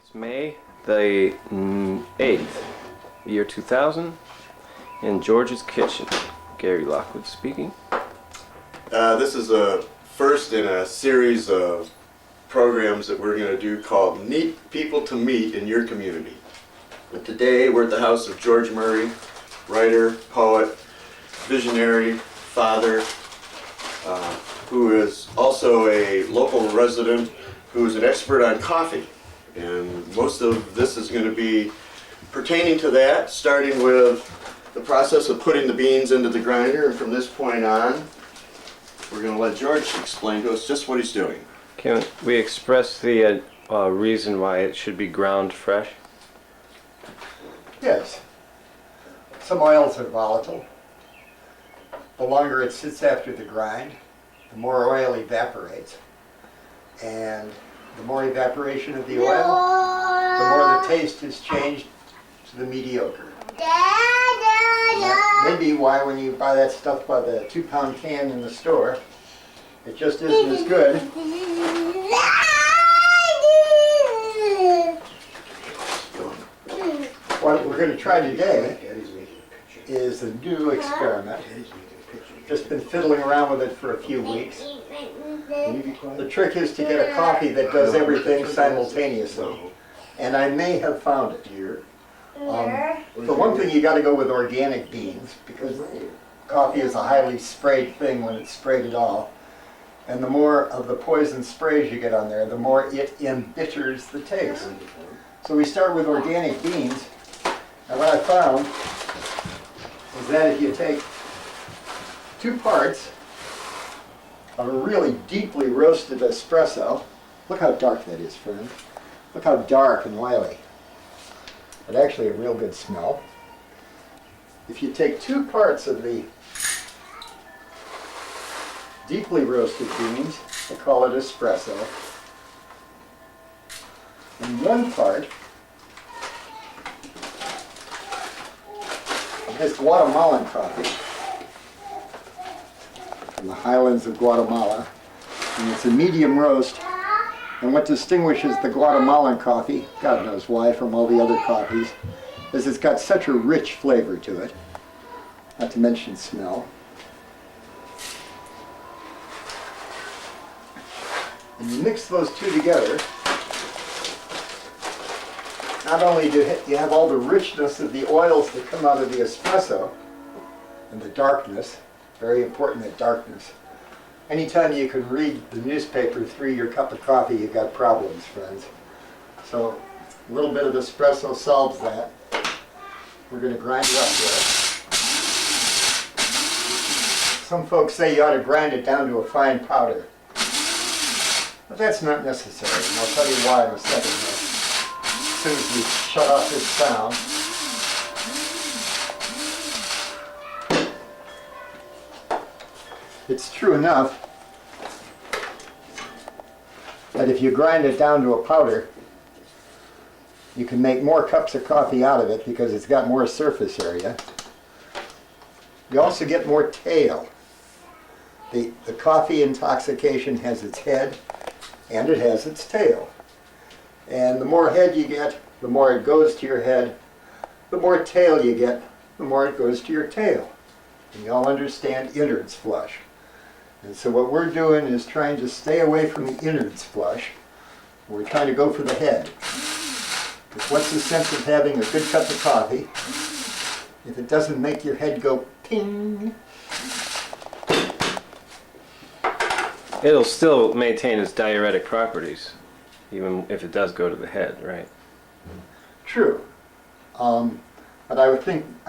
It's May the 8th, year 2000, in George's kitchen. Gary Lockwood speaking. This is a first in a series of programs that we're going to do called Neat People to Meet in Your Community. And today we're at the house of George Murray, writer, poet, visionary, father, who is also a local resident who is an expert on coffee. And most of this is going to be pertaining to that, starting with the process of putting the beans into the grinder, and from this point on, we're going to let George explain to us just what he's doing. Can we express the reason why it should be ground fresh? Yes. Some oils are volatile. The longer it sits after the grind, the more oil evaporates. And the more evaporation of the oil, the more the taste is changed to the mediocre. That may be why when you buy that stuff by the 2-pound can in the store, it just isn't as good. What we're going to try today is a new experiment. Just been fiddling around with it for a few weeks. The trick is to get a coffee that does everything simultaneously. And I may have found it here. For one thing, you got to go with organic beans, because coffee is a highly sprayed thing when it's sprayed at all. And the more of the poison sprays you get on there, the more it embitters the taste. So we start with organic beans. And what I found is that if you take 2 parts of a really deeply roasted espresso, look how dark that is, friend. Look how dark and oily. But actually a real good smell. If you take 2 parts of the deeply roasted beans, I call it espresso, and 1 part of this Guatemalan coffee from the highlands of Guatemala, and it's a medium roast. And what distinguishes the Guatemalan coffee, God knows why, from all the other coffees, is it's got such a rich flavor to it, not to mention smell. And you mix those 2 together, not only do you have all the richness of the oils that come out of the espresso, and the darkness, very important, that darkness. Anytime you can read the newspaper through your cup of coffee, you've got problems, friends. So a little bit of espresso solves that. We're going to grind it up here. Some folks say you ought to grind it down to a fine powder. But that's not necessary, and I'll tell you why in a second here. As soon as we shut off this sound. It's true enough that if you grind it down to a powder, you can make more cups of coffee out of it because it's got more surface area. You also get more tail. The coffee intoxication has its head and it has its tail. And the more head you get, the more it goes to your head. The more tail you get, the more it goes to your tail. And you all understand innards flush. And so what we're doing is trying to stay away from the innards flush. We're trying to go for the head. Because what's the sense of having a good cup of coffee if it doesn't make your head go ping? It'll still maintain its diuretic properties, even if it does go to the head, right? True. But I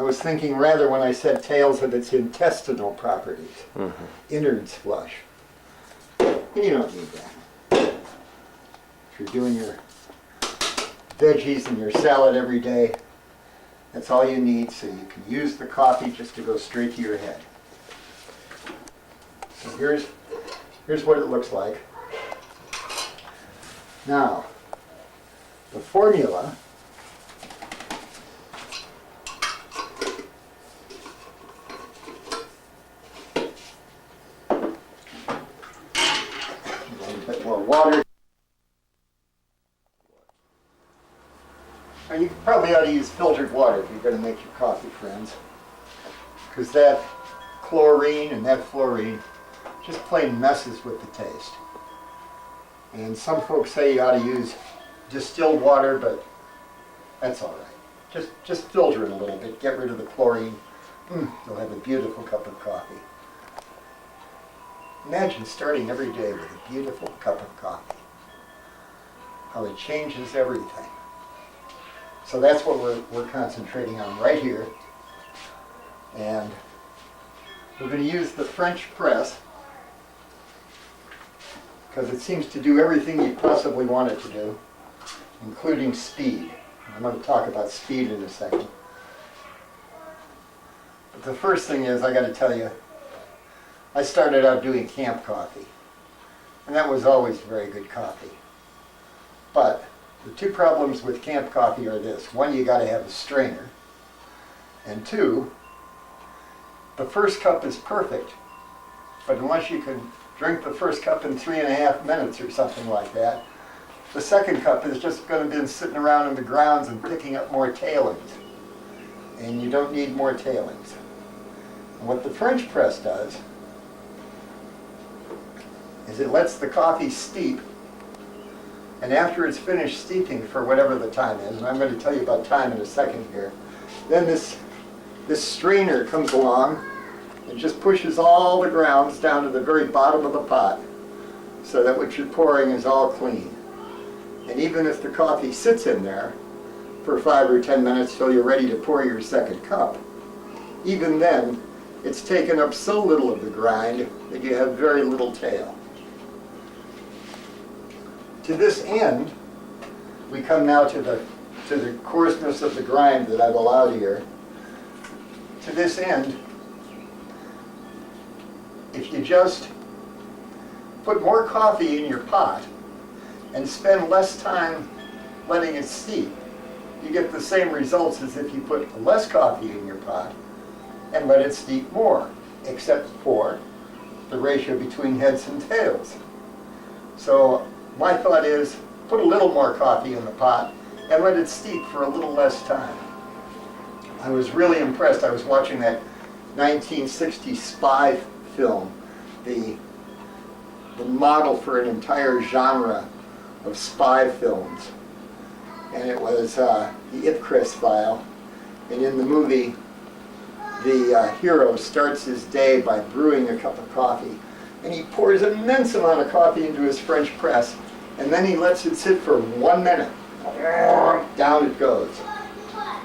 was thinking rather when I said tails of its intestinal properties. Mm-hmm. Innards flush. And you don't need that. If you're doing your veggies and your salad every day, that's all you need, so you can use the coffee just to go straight to your head. So here's what it looks like. Now, the formula more water. probably ought to use filtered water if you're going to make your coffee, friends. Because that chlorine and that fluorine just plain messes with the taste. And some folks say you ought to use distilled water, but that's all right. Just filter it a little bit, get rid of the chlorine. You'll have a beautiful cup of coffee. Imagine starting every day with a beautiful cup of coffee. How it changes everything. So that's what we're concentrating on right here. And we're going to use the French press because it seems to do everything you possibly want it to do, including speed. I'm going to talk about speed in a second. But the first thing is, I got to tell you, I started out doing camp coffee, and that was always very good coffee. But the two problems with camp coffee are this. One, you got to have a strainer. And two, the first cup is perfect, but unless you can drink the first cup in 3.5 minutes or something like that, the second cup is just going to be sitting around in the grounds and picking up more tailings. And you don't need more tailings. And what the French press does is it lets the coffee steep, and after it's finished steeping for whatever the time is, and I'm going to tell you about time in a second here, then this strainer comes along and just pushes all the grounds down to the very bottom of the pot so that what you're pouring is all clean. And even if the coffee sits in there for 5 or 10 minutes till you're ready to pour your second cup, even then it's taken up so little of the grind that you have very little tail. To this end, we come now to the coarseness of the grind that I've allowed here. To this end, if you just put more coffee in your pot and spend less time letting it steep, you get the same results as if you put less coffee in your pot and let it steep more, except for the ratio between heads and tails. So my thought is, put a little more coffee in the pot and let it steep for a little less time. I was really impressed. I was watching that 1960 spy film, the model for an entire genre of spy films. And it was the Ipcress file. And in the movie, the hero starts his day by brewing a cup of coffee. And he pours an immense amount of coffee into his French press, and then he lets it sit for 1 minute. Down it goes.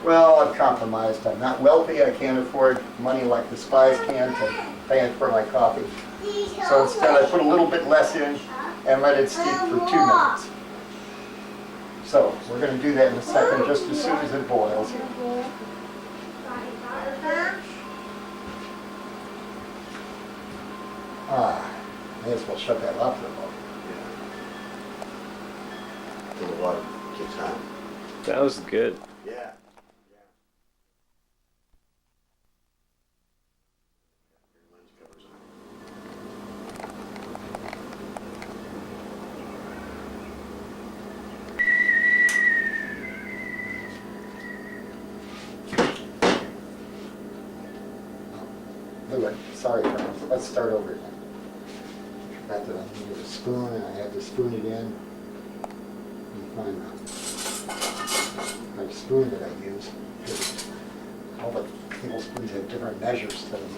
Well, I've compromised. I'm not wealthy. I can't afford money like the spies can to pay for my coffee. So instead I put a little bit less in and let it steep for 2 minutes. So we're going to do that in a second, just as soon as it boils. May as well shut that off for a moment. Till the water gets hot. That was good. Yeah. Anyway, sorry friends, let's start over again. I forgot that I needed a spoon and I had to spoon it in. Let me find my spoon that I use. All the tablespoons have different measures to them.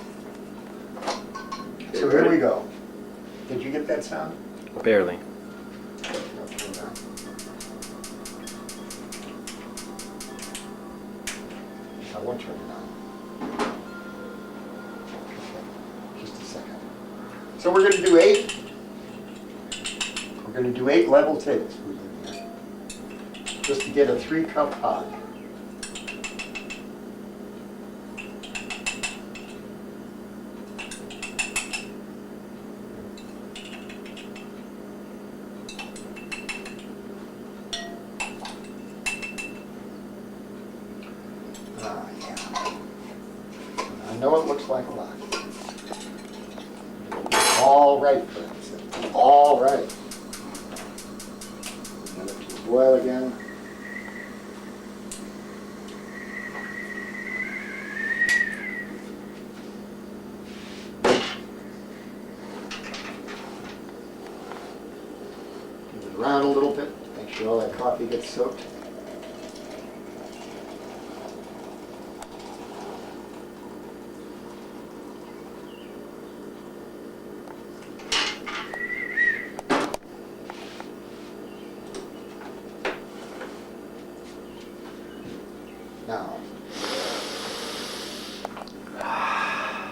So here we go. Did you get that sound? Barely. I won't turn it on. Just a second. So we're going to do 8. We're going to do 8 level tablespoons in here, just to get a 3-cup pot. I know it looks like a lot. All right, friends. All right. Let it boil again. around a little bit, make sure all that coffee gets soaked. Now,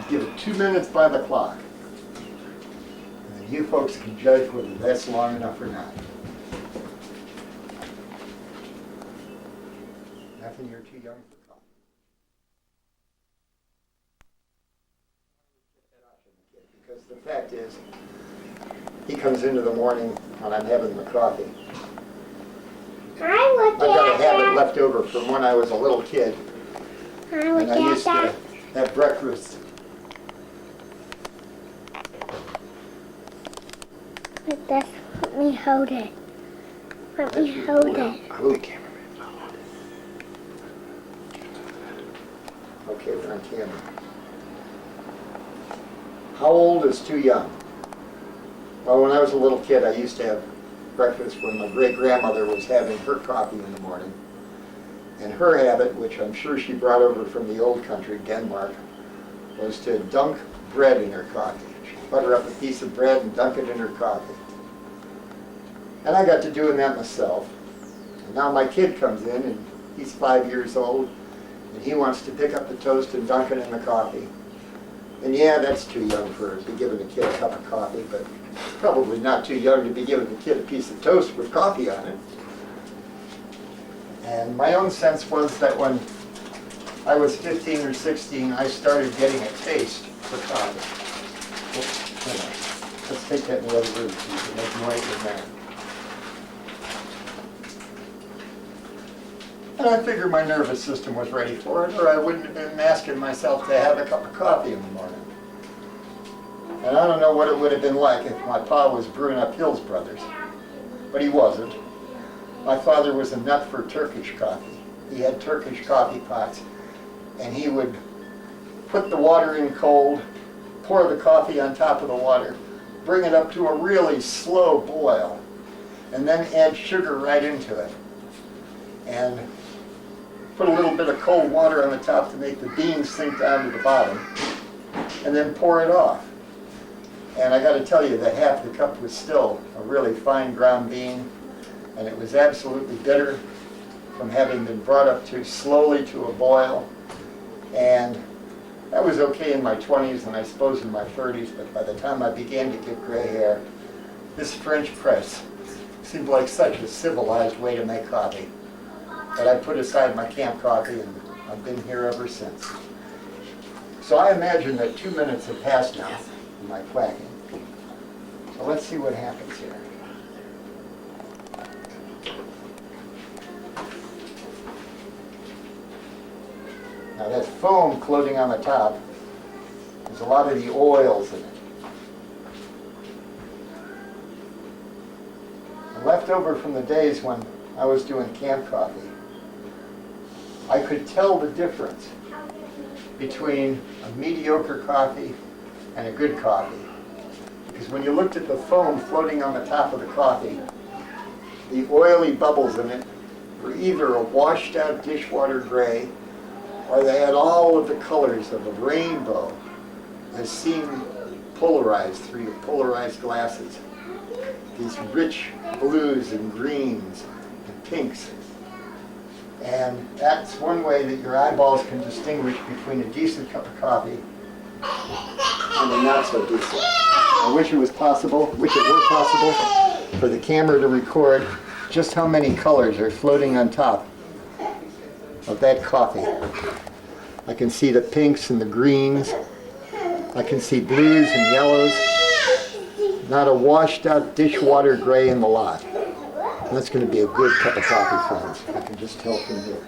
give it 2 minutes by the clock. And then you folks can judge whether that's long enough or not. Nothing, you're too young for coffee. Because the fact is, he comes into the morning when I'm having the coffee. I've got a habit left over from when I was a little kid. And I used to have breakfast. Like this. Let me hold it. Let me hold it. I'm the cameraman. Okay, we're on camera. How old is too young? Well, when I was a little kid, I used to have breakfast when my great-grandmother was having her coffee in the morning. And her habit, which I'm sure she brought over from the old country, Denmark, was to dunk bread in her coffee. She'd butter up a piece of bread and dunk it in her coffee. And I got to doing that myself. And now my kid comes in, and he's 5 years old, and he wants to pick up the toast and dunk it in the coffee. And yeah, that's too young for to be giving a kid a cup of coffee, but it's probably not too young to be giving a kid a piece of toast with coffee on it. And my own sense was that when I was 15 or 16, I started getting a taste for coffee. Oops, let's take that in the other room so you can make noise in there. And I figured my nervous system was ready for it, or I wouldn't have been asking myself to have a cup of coffee in the morning. And I don't know what it would have been like if my pa was brewing up Hills Brothers, but he wasn't. My father was a nut for Turkish coffee. He had Turkish coffee pots, and he would put the water in cold, pour the coffee on top of the water, bring it up to a really slow boil, and then add sugar right into it. And put a little bit of cold water on the top to make the beans sink down to the bottom, and then pour it off. And I got to tell you that half the cup was still a really fine ground bean, and it was absolutely bitter from having been brought up too slowly to a boil. And that was okay in my 20s and I suppose in my 30s, but by the time I began to get gray hair, this French press seemed like such a civilized way to make coffee. But I put aside my camp coffee, and I've been here ever since. So I imagine that 2 minutes have passed now in my quacking. So let's see what happens here. Now that foam floating on the top, there's a lot of the oils in it. And left over from the days when I was doing camp coffee, I could tell the difference between a mediocre coffee and a good coffee. Because when you looked at the foam floating on the top of the coffee, the oily bubbles in it were either a washed out dishwater gray, or they had all of the colors of a rainbow as seen polarized through your polarized glasses. These rich blues and greens and pinks. And that's one way that your eyeballs can distinguish between a decent cup of coffee and a not so decent. I wish it were possible for the camera to record just how many colors are floating on top of that coffee. I can see the pinks and the greens. I can see blues and yellows. Not a washed out dishwater gray in the lot. And that's going to be a good cup of coffee, friends. I can just tell from here.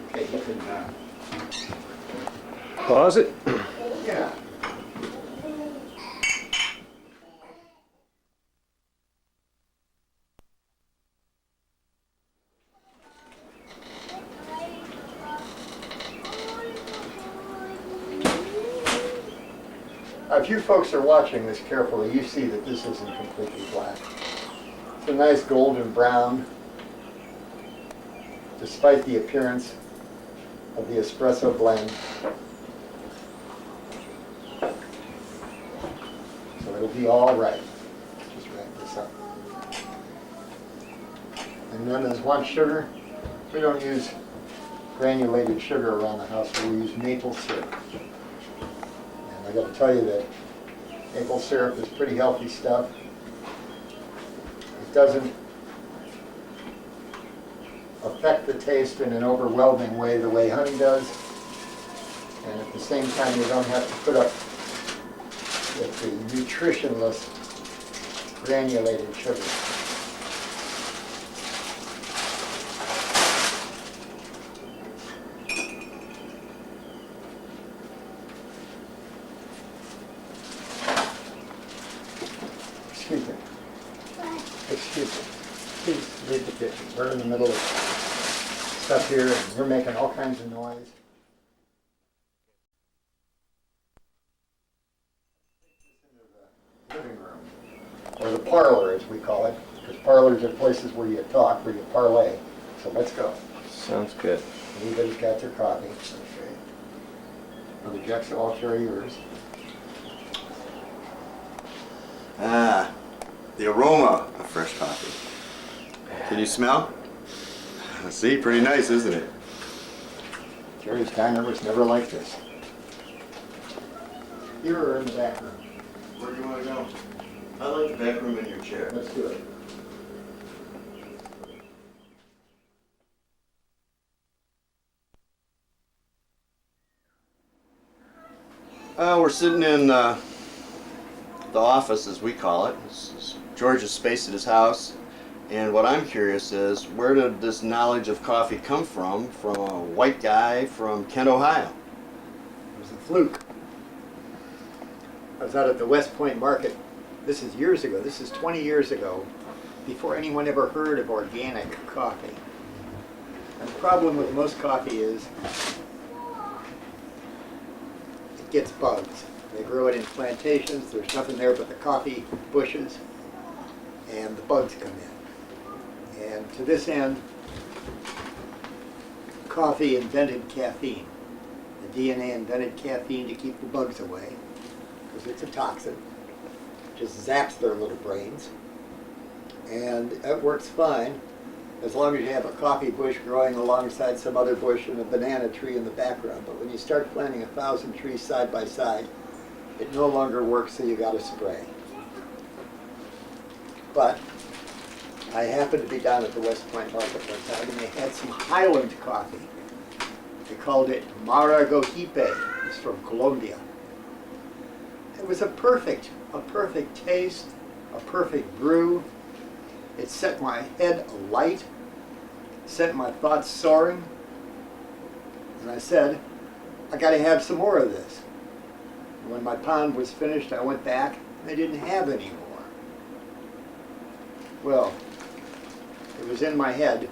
Okay, you can Pause it. yeah. If you folks are watching this carefully, you see that this isn't completely black. It's a nice golden brown, despite the appearance of the espresso blend. So it'll be all right. Just wrap this up. And then as one sugar, we don't use granulated sugar around the house, we use maple syrup. And I got to tell you that maple syrup is pretty healthy stuff. It doesn't affect the taste in an overwhelming way the way honey does. And at the same time, you don't have to put up with the nutritionless granulated sugar. Excuse me. Excuse me. Please leave the kitchen. We're in the middle of stuff here and we're making all kinds of noise. Living room, or the parlor as we call it, because parlors are places where you talk, where you parlay. So let's go. Sounds good. Everybody's got their coffee. Okay. Brother Jackson, I'll share yours. Ah, the aroma of fresh coffee. Can you smell? See, pretty nice, isn't it? Jerry's diner was never like this. Here or in the back room? Where do you want to go? I like the back room in your chair. Let's do it. We're sitting in the office, as we call it. This is George's space at his house. And what I'm curious is, where did this knowledge of coffee come from a white guy from Kent, Ohio? It was a fluke. I was out at the West Point Market. This is years ago. This is 20 years ago, before anyone ever heard of organic coffee. And the problem with most coffee is it gets bugs. They grow it in plantations. There's nothing there but the coffee bushes, and the bugs come in. And to this end, coffee invented caffeine. The DNA invented caffeine to keep the bugs away, because it's a toxin. Just zaps their little brains. And it works fine as long as you have a coffee bush growing alongside some other bush and a banana tree in the background. But when you start planting 1,000 trees side by side, it no longer works, so you got to spray. But I happened to be down at the West Point Market one time, and they had some Highland coffee. They called it Maragogipe. It's from Colombia. It was a perfect taste, a perfect brew. It set my head alight, set my thoughts soaring, and I said, I got to have some more of this. When my pound was finished, I went back, and they didn't have any more. Well, it was in my head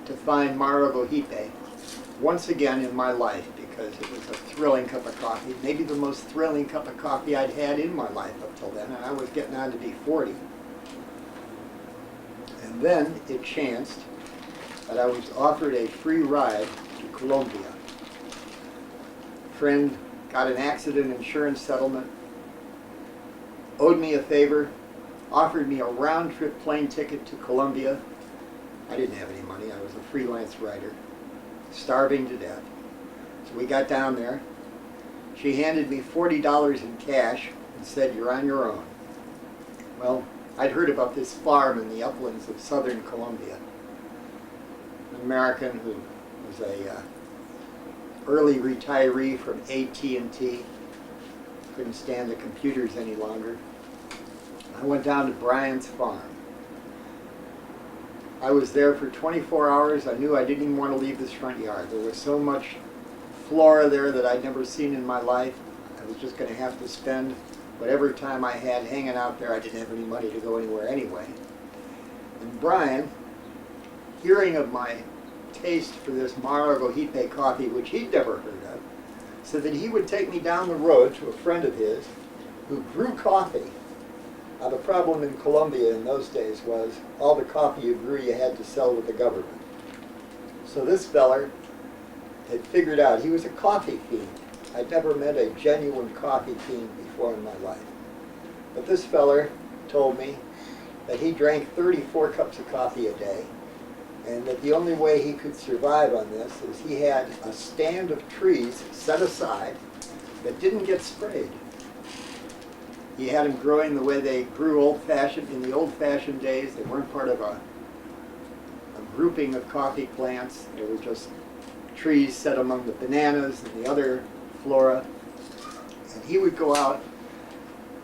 to find Maragogipe once again in my life, because it was a thrilling cup of coffee, maybe the most thrilling cup of coffee I'd had in my life up till then, and I was getting on to be 40. And then it chanced that I was offered a free ride to Colombia. A friend got an accident insurance settlement, owed me a favor, offered me a round-trip plane ticket to Colombia. I didn't have any money. I was a freelance writer, starving to death. So we got down there. She handed me $40 in cash and said, "You're on your own." Well, I'd heard about this farm in the uplands of southern Colombia. An American who was a early retiree from AT&T, couldn't stand the computers any longer. I went down to Brian's farm. I was there for 24 hours. I knew I didn't even want to leave this front yard. There was so much flora there that I'd never seen in my life. I was just going to have to spend whatever time I had hanging out there. I didn't have any money to go anywhere anyway. And Brian, hearing of my taste for this Maragogipe coffee, which he'd never heard of, said that he would take me down the road to a friend of his who grew coffee. Now the problem in Colombia in those days was all the coffee you grew you had to sell to the government. So this feller had figured out, he was a coffee fiend. I'd never met a genuine coffee fiend before in my life. But this feller told me that he drank 34 cups of coffee a day, and that the only way he could survive on this is he had a stand of trees set aside that didn't get sprayed. He had them growing the way they grew old-fashioned. In the old-fashioned days, they weren't part of a grouping of coffee plants. They were just trees set among the bananas and the other flora. And he would go out,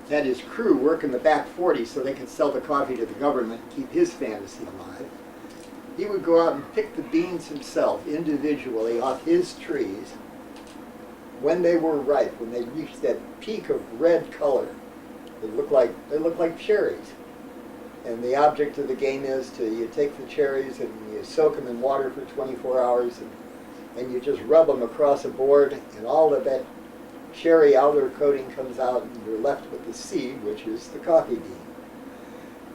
had his crew work in the back 40 so they could sell the coffee to the government, keep his fantasy alive. He would go out and pick the beans himself individually off his trees when they were ripe, when they reached that peak of red color. They look like cherries. And the object of the game is you take the cherries and you soak them in water for 24 hours and you just rub them across a board, and all of that cherry outer coating comes out, and you're left with the seed, which is the coffee bean.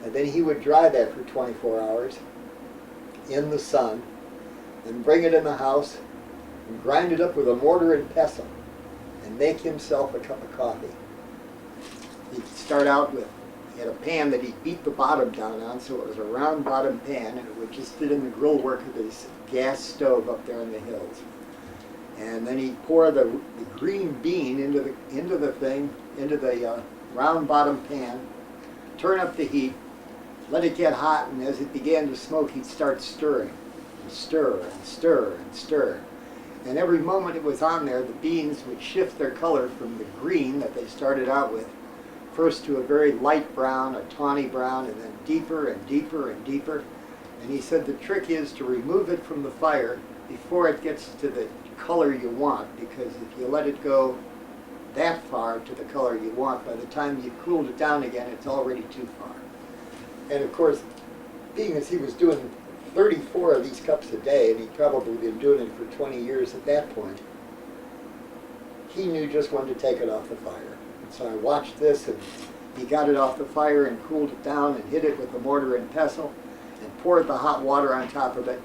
And then he would dry that for 24 hours in the sun and bring it in the house and grind it up with a mortar and pestle and make himself a cup of coffee. He'd start out with, he had a pan that he beat the bottom down on, so it was a round bottom pan, and it would just fit in the grill work of his gas stove up there in the hills. And then he'd pour the green bean into the round bottom pan, turn up the heat, let it get hot, and as it began to smoke, he'd start stirring, and stir, and stir, and stir. And every moment it was on there, the beans would shift their color from the green that they started out with, first to a very light brown, a tawny brown, and then deeper and deeper and deeper. And he said the trick is to remove it from the fire before it gets to the color you want, because if you let it go that far to the color you want, by the time you've cooled it down again, it's already too far. And of course, being as he was doing 34 of these cups a day, and he'd probably been doing it for 20 years at that point, he knew just when to take it off the fire. So I watched this, and he got it off the fire and cooled it down and hit it with a mortar and pestle and poured the hot water on top of it.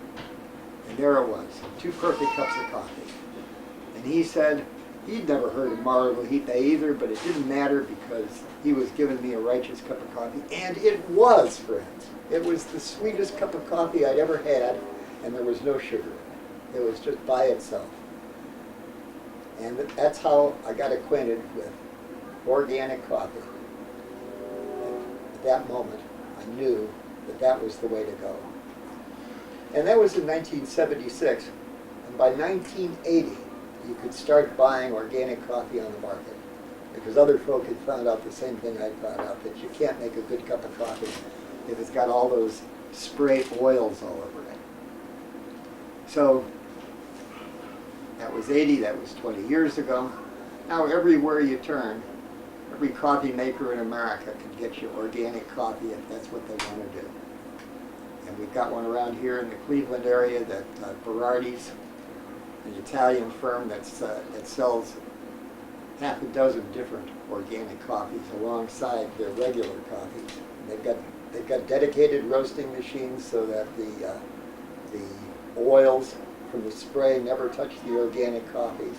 And there it was, 2 perfect cups of coffee. And he said he'd never heard of Margarita either, but it didn't matter because he was giving me a righteous cup of coffee. And it was, friends. It was the sweetest cup of coffee I'd ever had, and there was no sugar in it. It was just by itself. And that's how I got acquainted with organic coffee. At that moment, I knew that that was the way to go. And that was in 1976. And by 1980, you could start buying organic coffee on the market, because other folk had found out the same thing I found out, that you can't make a good cup of coffee if it's got all those spray oils all over it. So that was 80, that was 20 years ago. Now everywhere you turn, every coffee maker in America can get you organic coffee if that's what they want to do. And we've got one around here in the Cleveland area that Berardi's, an Italian firm that sells half a dozen different organic coffees alongside their regular coffees. And they've got dedicated roasting machines so that the oils from the spray never touch the organic coffees.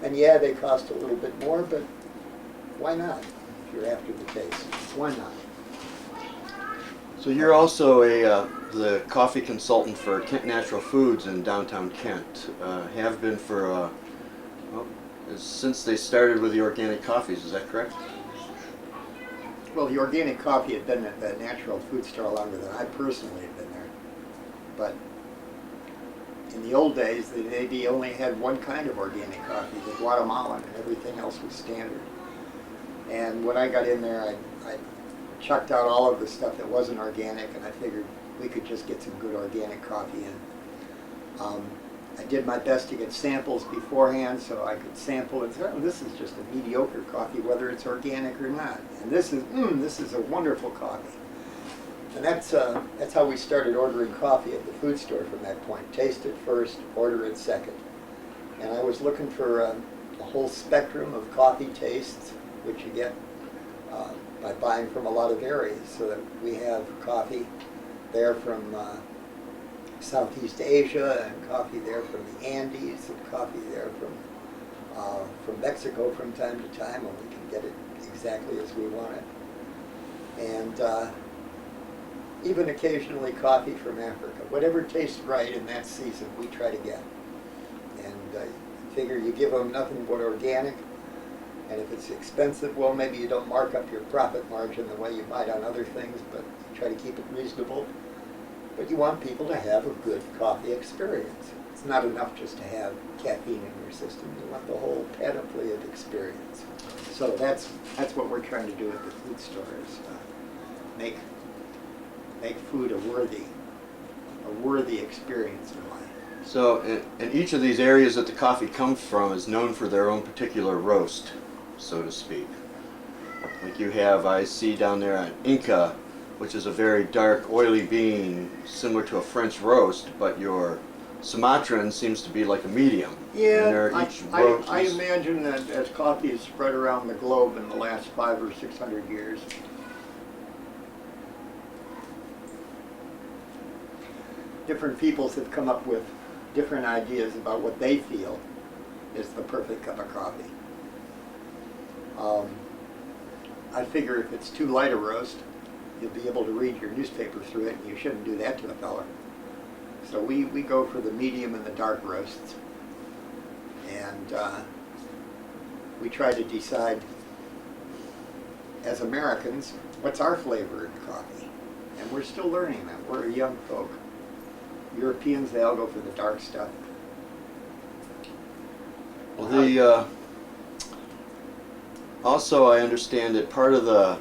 And yeah, they cost a little bit more, but why not if you're after the taste? Why not? So you're also the coffee consultant for Kent Natural Foods in downtown Kent. Have been for, since they started with the organic coffees, is that correct? Well, the organic coffee had been at the Natural Food Store longer than I personally had been there. But in the old days, they maybe only had one kind of organic coffee, the Guatemalan, and everything else was standard. And when I got in there, I chucked out all of the stuff that wasn't organic, and I figured we could just get some good organic coffee in. I did my best to get samples beforehand so I could sample and say, oh, this is just a mediocre coffee, whether it's organic or not. And this is a wonderful coffee. And that's how we started ordering coffee at the food store from that point. Taste it first, order it second. And I was looking for a whole spectrum of coffee tastes, which you get by buying from a lot of areas, so that we have coffee there from Southeast Asia, and coffee there from the Andes, and coffee there from Mexico from time to time, when we can get it exactly as we want it. And even occasionally coffee from Africa. Whatever tastes right in that season, we try to get. And figure you give them nothing but organic, and if it's expensive, well, maybe you don't mark up your profit margin the way you might on other things, but try to keep it reasonable. But you want people to have a good coffee experience. It's not enough just to have caffeine in your system. You want the whole panoply of experience. So that's what we're trying to do at the food stores. Make food a worthy experience in life. So, and each of these areas that the coffee comes from is known for their own particular roast, so to speak. Like you have, I see down there an Inca, which is a very dark, oily bean, similar to a French roast, but your Sumatran seems to be like a medium. Yeah, And I imagine that as coffee has spread around the globe in the last 500 or 600 years, different peoples have come up with different ideas about what they feel is the perfect cup of coffee. I figure if it's too light a roast, you'll be able to read your newspaper through it, and you shouldn't do that to a fella. So we go for the medium and the dark roasts. And we try to decide, as Americans, what's our flavor in coffee? And we're still learning that. We're young folk. Europeans, they all go for the dark stuff. Well, also I understand that part of the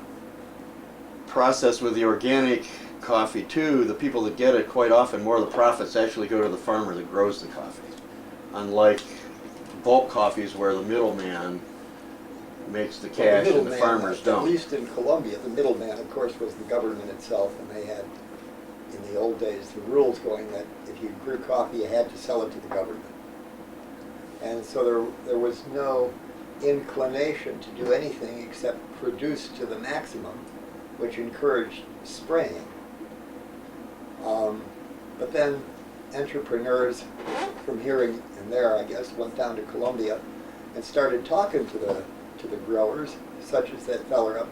process with the organic coffee too, the people that get it, quite often more of the profits actually go to the farmer that grows the coffee. Unlike bulk coffees where the middleman makes the cash and the farmers don't. At least in Colombia, the middleman, of course, was the government itself, and they had, in the old days, the rules going that if you grew coffee, you had to sell it to the government. And so there was no inclination to do anything except produce to the maximum, which encouraged spraying. But then entrepreneurs from here and there, I guess, went down to Colombia and started talking to the growers, such as that fella up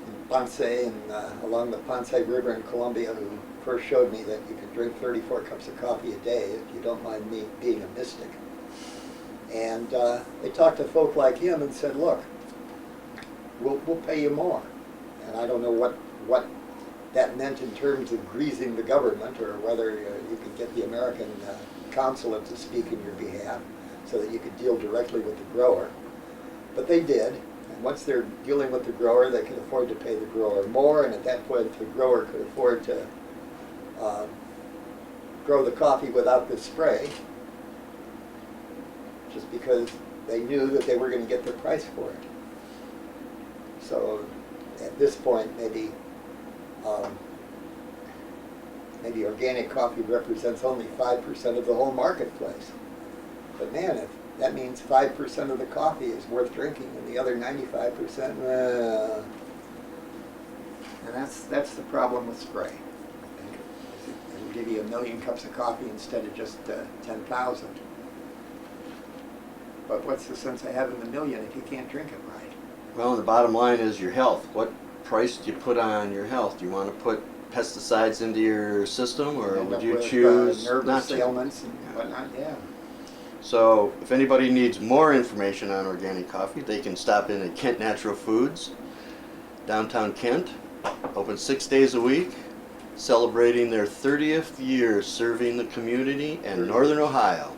in Ponce and along the Ponce River in Colombia, who first showed me that you could drink 34 cups of coffee a day if you don't mind me being a mystic. And they talked to folk like him and said, look, we'll pay you more. And I don't know what that meant in terms of greasing the government, or whether you could get the American consulate to speak in your behalf so that you could deal directly with the grower. But they did. And once they're dealing with the grower, they could afford to pay the grower more, and at that point the grower could afford to grow the coffee without the spray, just because they knew that they were going to get their price for it. So at this point, maybe organic coffee represents only 5% of the whole marketplace. But man, if that means 5% of the coffee is worth drinking, and the other 95%, and that's the problem with spray. It'll give you 1 million cups of coffee instead of just 10,000. But what's the sense of having the million if you can't drink it right? Well, the bottom line is your health. What price do you put on your health? Do you want to put pesticides into your system, or would you choose nervous not to? ailments and whatnot? Yeah. So if anybody needs more information on organic coffee, they can stop in at Kent Natural Foods, downtown Kent, open 6 days a week, celebrating their 30th year serving the community in Northern Ohio.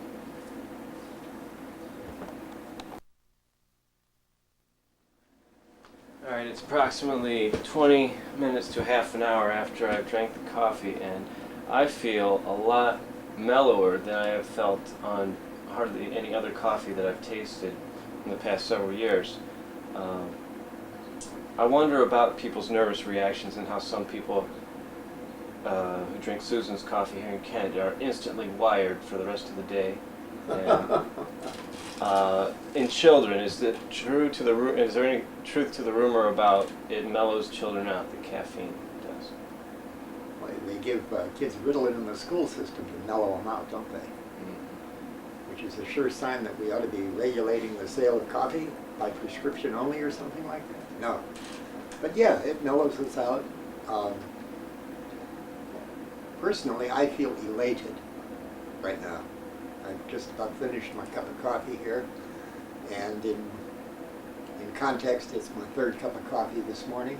Alright, it's approximately 20 minutes to half an hour after I've drank the coffee, and I feel a lot mellower than I have felt on hardly any other coffee that I've tasted in the past several years. I wonder about people's nervous reactions and how some people who drink Susan's coffee here in Kent are instantly wired for the rest of the day. And, in children, is there any truth to the rumor about it mellows children out, the caffeine does? Well, they give kids Ritalin in the school system to mellow them out, don't they? Which is a sure sign that we ought to be regulating the sale of coffee by prescription only or something like that. No. But yeah, it mellows us out. Personally, I feel elated right now. I've just about finished my cup of coffee here, and in context, it's my third cup of coffee this morning.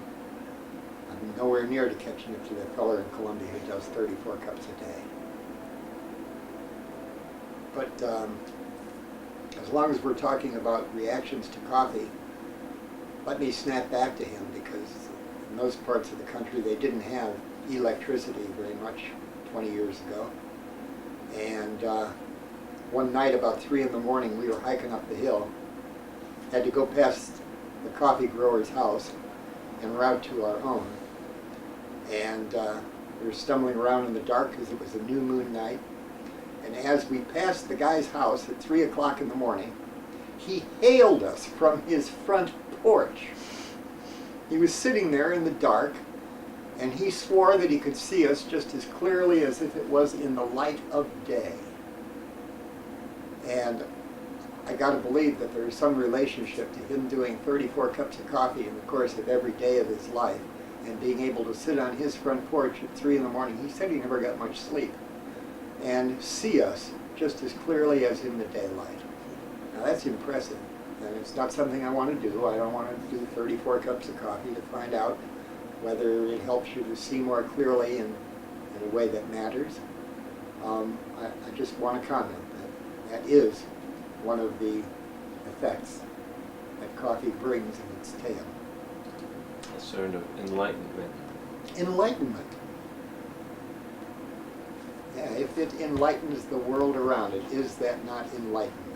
I'm nowhere near to catching up to that fellow in Columbia who does 34 cups a day. But as long as we're talking about reactions to coffee, let me snap back to him, because in those parts of the country they didn't have electricity very much 20 years ago. And one night about 3 in the morning we were hiking up the hill, had to go past the coffee grower's house en route to our own. And we were stumbling around in the dark because it was a new moon night. And as we passed the guy's house at 3 o'clock in the morning, he hailed us from his front porch. He was sitting there in the dark, and he swore that he could see us just as clearly as if it was in the light of day. And I gotta believe that there is some relationship to him doing 34 cups of coffee in the course of every day of his life and being able to sit on his front porch at 3 in the morning. He said he never got much sleep, and see us just as clearly as in the daylight. Now that's impressive, and it's not something I want to do. I don't want to do 34 cups of coffee to find out whether it helps you to see more clearly in a way that matters. I just want to comment that that is one of the effects that coffee brings in its tail. A sort of enlightenment. Enlightenment. Yeah, if it enlightens the world around it, is that not enlightenment?